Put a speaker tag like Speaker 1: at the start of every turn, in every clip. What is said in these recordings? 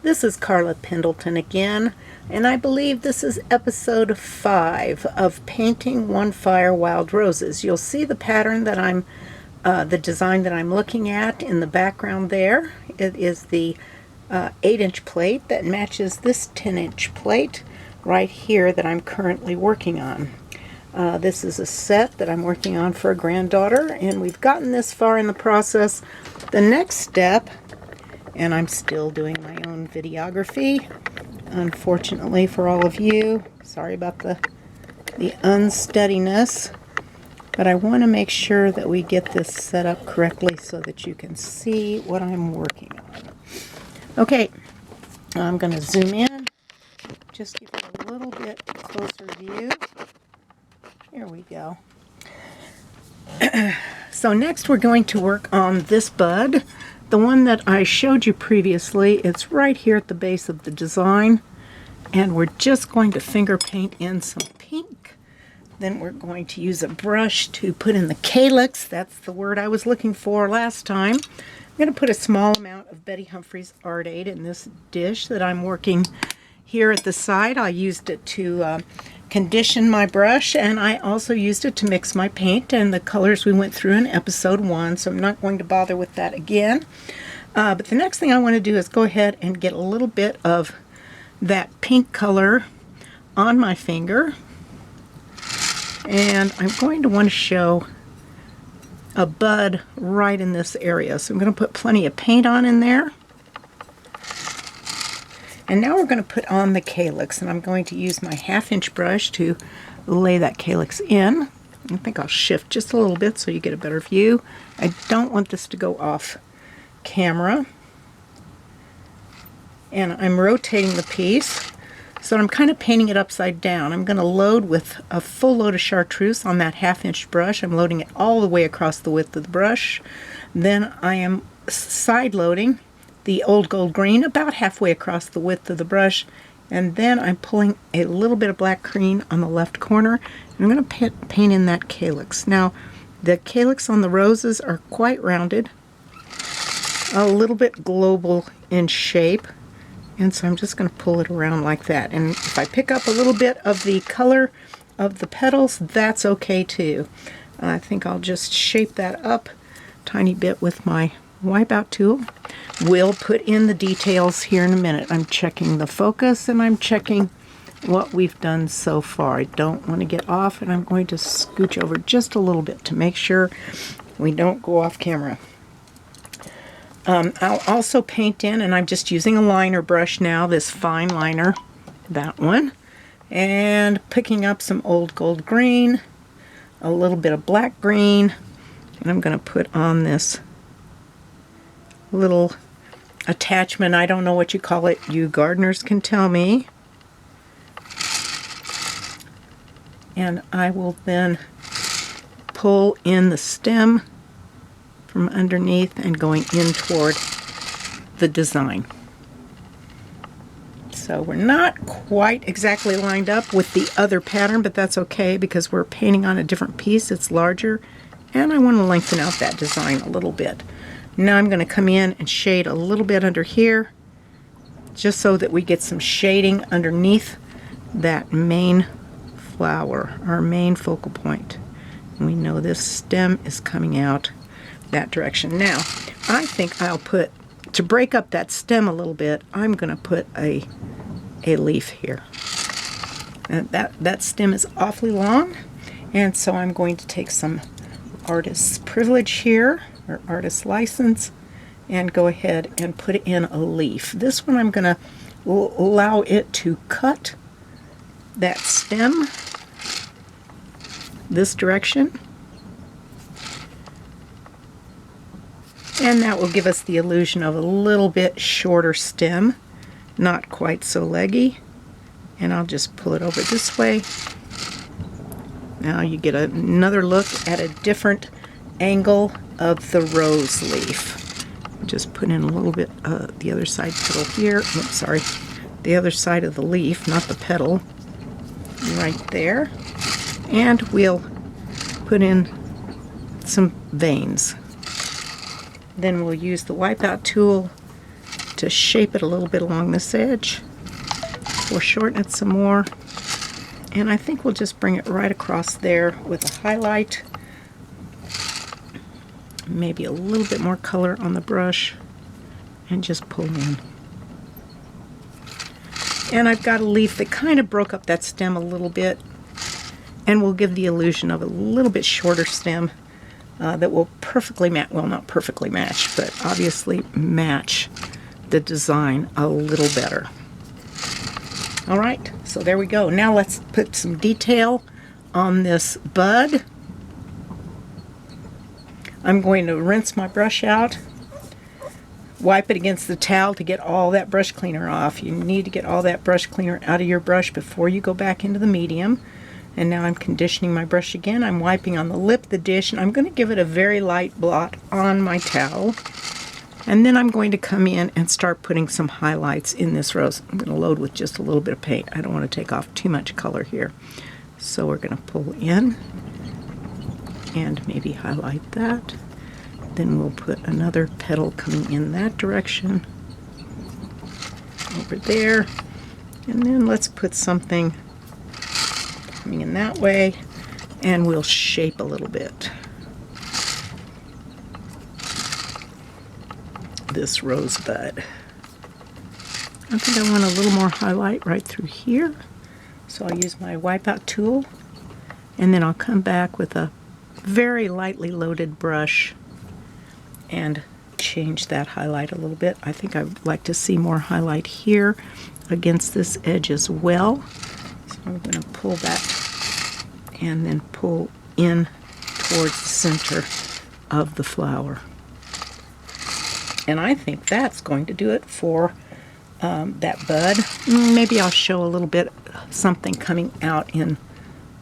Speaker 1: This is Karla Pendleton again, and I believe this is episode 5 of Painting One Fire Wild Roses. You'll see the pattern that the design that I'm looking at in the background there. It is the 8-inch plate that matches this 10-inch plate right here that I'm currently working on. This is a set that I'm working on for a granddaughter, and we've gotten this far in the process. The next step, and I'm still doing my own videography, unfortunately for all of you. Sorry about the unsteadiness, but I want to make sure that we get this set up correctly so that you can see what I'm working on. Okay, I'm going to zoom in, just give it a little bit closer view. Here we go. So next we're going to work on this bud. The one that I showed you previously, it's right here at the base of the design. And we're just going to finger paint in some pink. Then we're going to use a brush to put in the calyx. That's the word I was looking for last time. I'm going to put a small amount of Betty Humphries Art Aid in this dish that I'm working here at the side. I used it to condition my brush, and I also used it to mix my paint and the colors we went through in episode 1, so I'm not going to bother with that again. But the next thing I want to do is go ahead and get a little bit of that pink color on my finger, and I'm going to want to show a bud right in this area, so I'm going to put plenty of paint on in there. And now we're going to put on the calyx, and I'm going to use my 1/2-inch brush to lay that calyx in. I think I'll shift just a little bit so you get a better view. I don't want this to go off camera. And I'm rotating the piece, so I'm kind of painting it upside down. I'm going to load with a full load of chartreuse on that 1/2-inch brush. I'm loading it all the way across the width of the brush. Then I am side loading the old gold green about halfway across the width of the brush, and then I'm pulling a little bit of black green on the left corner, and I'm going to paint in that calyx. Now, the calyx on the roses are quite rounded, a little bit global in shape, and so I'm just going to pull it around like that. And if I pick up a little bit of the color of the petals, that's okay too. I think I'll just shape that up a tiny bit with my wipeout tool. We'll put in the details here in a minute. I'm checking the focus and I'm checking what we've done so far. I don't want to get off, and I'm going to scooch over just a little bit to make sure we don't go off camera. I'll also paint in, and I'm just using a liner brush now, this fine liner, that one, and picking up some old gold green, a little bit of black green, and I'm going to put on this little attachment. I don't know what you call it. You gardeners can tell me. And I will then pull in the stem from underneath and going in toward the design. So we're not quite exactly lined up with the other pattern, but that's okay because we're painting on a different piece. It's larger, and I want to lengthen out that design a little bit. Now I'm going to come in and shade a little bit under here, just so that we get some shading underneath that main flower, our main focal point. And we know this stem is coming out that direction. Now, I think I'll put, to break up that stem a little bit, I'm going to put a leaf here. And that stem is awfully long, and so I'm going to take some artist's privilege here, or artist license, and go ahead and put in a leaf. This one I'm going to allow it to cut that stem this direction, and that will give us the illusion of a little bit shorter stem, not quite so leggy. And I'll just pull it over this way. Now you get another look at a different angle of the rose leaf. Just put in a little bit the other side petal here. Oops, sorry, the other side of the leaf, not the petal, right there. And we'll put in some veins. Then we'll use the wipeout tool to shape it a little bit along this edge. We'll shorten it some more. And I think we'll just bring it right across there with a highlight. Maybe a little bit more color on the brush. And just pull in. And I've got a leaf that kind of broke up that stem a little bit. And will give the illusion of a little bit shorter stem that will perfectly match, well, not perfectly match, but obviously match the design a little better. All right, so there we go. Now let's put some detail on this bud. I'm going to rinse my brush out, wipe it against the towel to get all that brush cleaner off. You need to get all that brush cleaner out of your brush before you go back into the medium. And now I'm conditioning my brush again. I'm wiping on the lip of the dish, and I'm going to give it a very light blot on my towel. And then I'm going to come in and start putting some highlights in this rose. I'm going to load with just a little bit of paint. I don't want to take off too much color here. So we're going to pull in and maybe highlight that. Then we'll put another petal coming in that direction over there. And then let's put something coming in that way, and we'll shape a little bit this rosebud. I think I want a little more highlight right through here, so I'll use my wipeout tool, and then I'll come back with a very lightly loaded brush and change that highlight a little bit. I think I'd like to see more highlight here against this edge as well. So I'm going to pull that and then pull in towards the center of the flower. And I think that's going to do it for that bud. Maybe I'll show a little bit something coming out in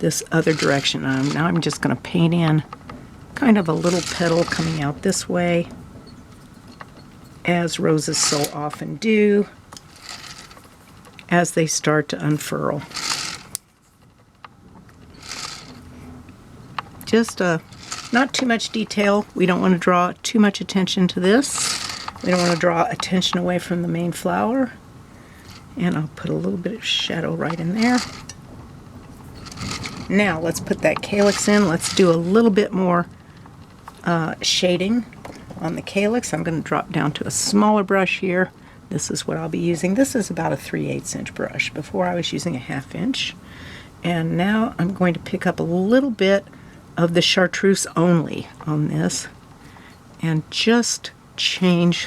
Speaker 1: this other direction. Now I'm just going to paint in kind of a little petal coming out this way, as roses so often do as they start to unfurl. Just not too much detail. We don't want to draw too much attention to this. We don't want to draw attention away from the main flower. And I'll put a little bit of shadow right in there. Now let's put that calyx in. Let's do a little bit more shading on the calyx. I'm going to drop down to a smaller brush here. This is what I'll be using. This is about a 3/8 inch brush. Before I was using a 1/2 inch. And now I'm going to pick up a little bit of the chartreuse only on this and just change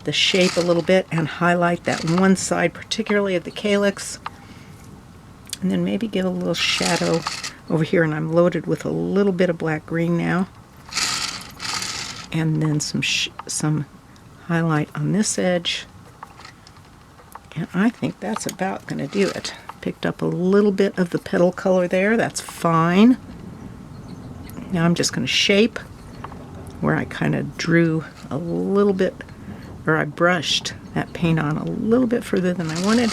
Speaker 1: the shape a little bit and highlight that one side, particularly of the calyx, and then maybe give a little shadow over here. And I'm loaded with a little bit of black green now, and then some highlight on this edge, and I think that's about going to do it. Picked up a little bit of the petal color there. That's fine. Now I'm just going to shape where I kind of drew a little bit, or I brushed that paint on a little bit further than I wanted.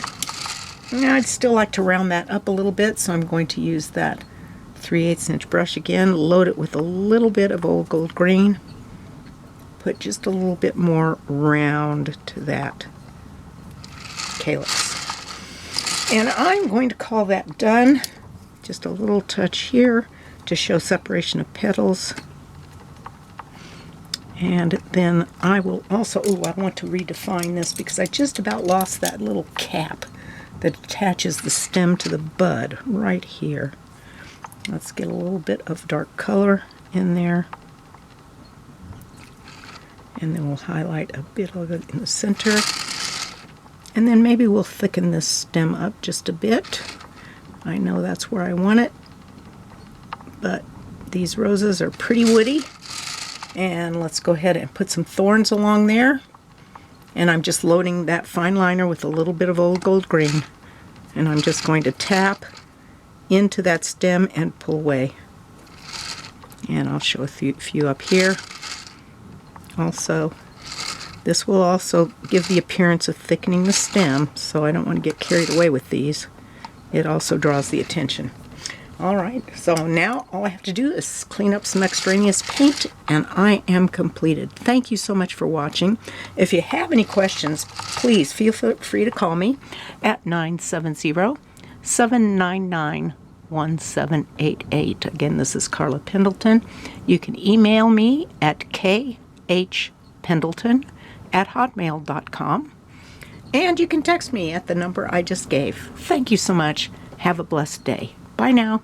Speaker 1: Now I'd still like to round that up a little bit, so I'm going to use that 3/8 inch brush again, load it with a little bit of old gold green, put just a little bit more round to that calyx. And I'm going to call that done. Just a little touch here to show separation of petals. And then I will also, I want to redefine this because I just about lost that little cap that attaches the stem to the bud right here. Let's get a little bit of dark color in there. And then we'll highlight a bit of it in the center. And then maybe we'll thicken this stem up just a bit. I know that's where I want it, but these roses are pretty woody. And let's go ahead and put some thorns along there. And I'm just loading that fine liner with a little bit of old gold green. And I'm just going to tap into that stem and pull away. And I'll show a few up here. Also, this will also give the appearance of thickening the stem, so I don't want to get carried away with these. It also draws the attention. All right, so now all I have to do is clean up some extraneous paint and I am completed. Thank you so much for watching. If you have any questions, please feel free to call me at 970-799-1788. Again, this is Karla Pendleton. You can email me at khpendleton@hotmail.com. And you can text me at the number I just gave. Thank you so much. Have a blessed day. Bye now.